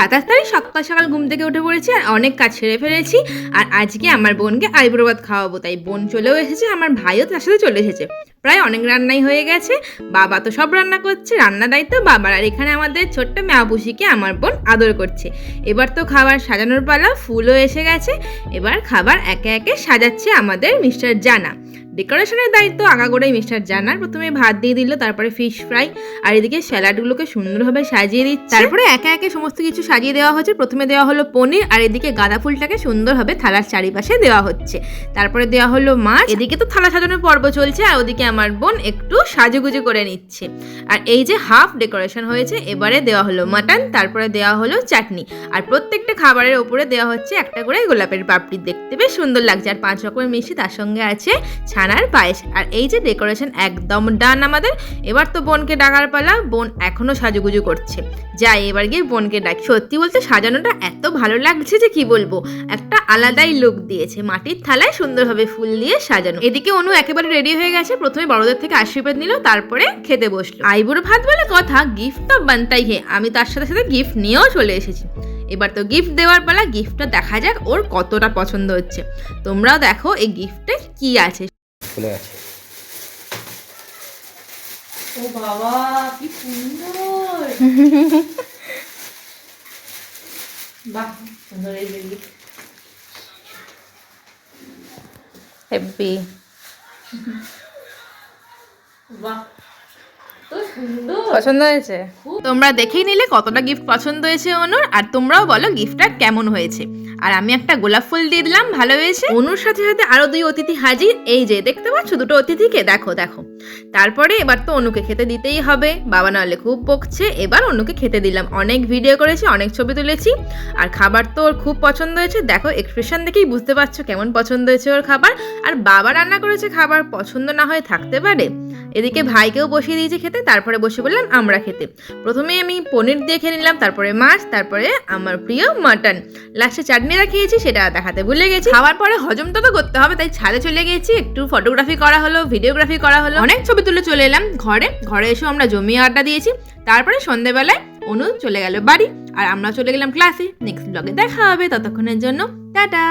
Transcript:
27 তারিখ সকাল সকাল ঘুম থেকে উঠে পড়েছি আর অনেক কাজ সেরে ফেলেছি। আর আজকে আমার বোনকে আইবুড়ো ভাত খাওয়াবো, তাই বোন চলেও এসেছে, আমার ভাইও তার সাথে চলে এসেছে। প্রায় অনেক রান্নাই হয়ে গেছে, বাবা তো সব রান্না করছে, রান্নার দায়িত্ব বাবার। আর এখানে আমাদের ছোট্ট মেয়াপুষিকে আমার বোন আদর করছে। এবার তো খাবার সাজানোর পালা, ফুলও এসে গেছে। এবার খাবার একে একে সাজাচ্ছে আমাদের মিস্টার জানা। ডেকোরেশনের দায়িত্ব আগাগোড়াই মিস্টার জানার। প্রথমে ভাত দিয়ে দিল, তারপরে ফিশ ফ্রাই, আর এদিকে স্যালাডগুলোকে সুন্দরভাবে সাজিয়ে দিচ্ছে। তারপরে একে একে সমস্ত কিছু সাজিয়ে দেওয়া হচ্ছে। প্রথমে দেওয়া হলো পনির, আর এদিকে গাঁদা ফুলটাকে সুন্দরভাবে থালার চারিপাশে দেওয়া হচ্ছে। তারপরে দেওয়া হলো মাছ। এদিকে তো থালা সাজানোর পর্ব চলছে, আর ওদিকে আমার বোন একটু সাজুগুজু করে নিচ্ছে। আর এই যে হাফ ডেকোরেশন হয়েছে, এবারে দেওয়া হলো মাটন, তারপরে দেওয়া হলো চাটনি, আর প্রত্যেকটা খাবারের ওপরে দেওয়া হচ্ছে একটা করে গোলাপের পাপড়ি। দেখতে বেশ সুন্দর লাগছে। আর 5 রকমের মিষ্টি, তার সঙ্গে আছে ছানার পায়েস। আর এই যে ডেকোরেশন একদম ডান আমাদের। এবার তো বোনকে ডাকার পালা। বোন এখনো সাজুগুজু করছে। যাই এবার গিয়ে বোনকে ডাকি। সত্যি বলতে সাজানোটা এত ভালো লাগছে যে কি বলবো, একটা আলাদাই লুক দিয়েছে। মাটির থালায় সুন্দরভাবে ফুল দিয়ে সাজানো। এদিকে অনু একেবারে রেডি হয়ে গেছে। প্রথমে বড়দের থেকে আশীর্বাদ নিল, তারপরে খেতে বসলো। আইবুড়ো ভাত বলে কথা, গিফট তো বানতাই হে। আমি তার সাথে সাথে গিফট নিয়েও চলে এসেছি। এবার তো গিফট দেওয়ার পালা। গিফটটা দেখা যাক ওর কতটা পছন্দ হচ্ছে। তোমরাও দেখো এই গিফটে কি আছে। ও বাবা, কি সুন্দর! বাহ, সুন্দর এই যে হ্যাপি। বাহ, তো সুন্দর! পছন্দ হয়েছে? তোমরা দেখেই নিলে কতটা গিফট পছন্দ হয়েছে অনুর। আর তোমরাও বলো গিফটটা কেমন হয়েছে। আর আমি একটা গোলাপ ফুল দিয়ে দিলাম, ভালো হয়েছে। অনুর সাথে সাথে আরো 2 অতিথি হাজির। এই যে দেখতে পাচ্ছ 2টো অতিথিকে, দেখো দেখো। তারপরে এবার তো অনুকে খেতে দিতেই হবে, বাবা নাহলে খুব বকছে। এবার অনুকে খেতে দিলাম। অনেক ভিডিও করেছি, অনেক ছবি তুলেছি, আর খাবার তো ওর খুব পছন্দ হয়েছে। দেখো এক্সপ্রেশন দেখেই বুঝতে পারছো কেমন পছন্দ হয়েছে ওর খাবার। আর বাবা রান্না করেছে, খাবার পছন্দ না হয়ে থাকতে পারে? এদিকে ভাইকেও বসিয়ে দিয়েছে খেতে, তারপরে বসে বললাম আমরা খেতে। প্রথমে আমি পনির দিয়ে খেয়ে নিলাম, তারপরে মাছ, তারপরে আমার প্রিয় মাটন, লাস্টে চাটনিটা খেয়েছি, সেটা দেখাতে ভুলে গেছি। খাওয়ার পরে হজমটা তো করতে হবে, তাই ছাদে চলে গেছি। একটু ফটোগ্রাফি করা হলো, ভিডিওগ্রাফি করা হলো, অনেক ছবি তুলে চলে এলাম ঘরে এসেও আমরা জমিয়ে আড্ডা দিয়েছি। তারপরে সন্ধ্যেবেলায় অনু চলে গেল বাড়ি, আর আমরা চলে গেলাম ক্লাসে। নেক্সট ব্লগে দেখা হবে, ততক্ষণের জন্য টাটা।